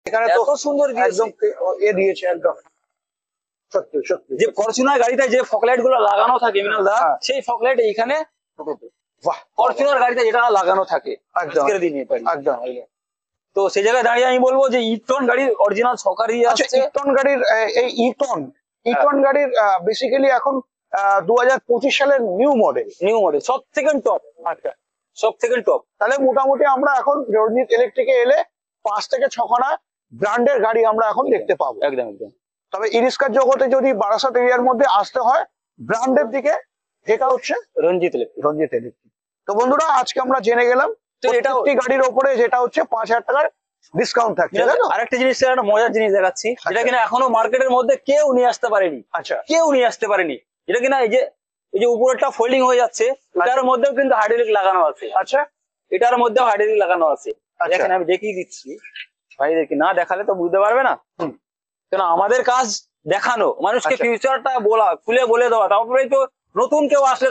এখানে তো এত সুন্দর একদম এ দিয়েছে একদম সত্যি সত্যি যে ফরচুনার গাড়িতে যে ফকলাইট গুলো লাগানো থাকে মিনাল দা, হ্যাঁ। সেই ফকলাইট এইখানে বাহ ফরচুনার গাড়িতে যেটা লাগানো থাকে একদম আজকের দিনে এটা। একদম। তো সেই জায়গায় দাঁড়িয়ে আমি বলবো যে ইটন গাড়ির অরিজিনাল সকারি আচ্ছা আসছে। ইটন গাড়ির এই ইটন গাড়ির বেসিক্যালি এখন 2025 সালের নিউ মডেল। সব থেকে টপ। আচ্ছা সব থেকে টপ। তাহলে মোটামুটি আমরা এখন রঞ্জিত ইলেকট্রিকে এলে 5 থেকে 6খানা ব্র্যান্ডের গাড়ি আমরা এখন দেখতে পাবো। একদম একদম। তবে ইরিস্কার জগতে যদি বারাসাত এরিয়ার মধ্যে আসতে হয় ব্র্যান্ডের দিকে, এটা হচ্ছে রঞ্জিত ইলেকট্রিক। তো বন্ধুরা আজকে আমরা জেনে গেলাম তো এটা প্রত্যেকটি গাড়ির ওপরে যেটা হচ্ছে 5,000 টাকার ডিসকাউন্ট থাকছে, তাই না? আরেকটা জিনিস, একটা মজার জিনিস দেখাচ্ছি, যেটা কিনা এখনো মার্কেটের মধ্যে কেউ নিয়ে আসতে পারেনি। আচ্ছা কেউ নিয়ে আসতে পারেনি। এটা কিনা এই যে উপরেরটা ফোল্ডিং হয়ে যাচ্ছে, এটার মধ্যেও কিন্তু হাইড্রোলিক লাগানো আছে। আচ্ছা এটার মধ্যেও হাইড্রোলিক লাগানো আছে। আচ্ছা। দেখেন আমি দেখিয়ে দিচ্ছি ভাইদেরকে, না দেখালে তো বুঝতে পারবে না। কেন আমাদের কাজ দেখানো, মানুষকে আচ্ছা। ফিউচারটা বলা, খুলে বলে দেওয়া, তারপরে তো নতুন কেউ আসলে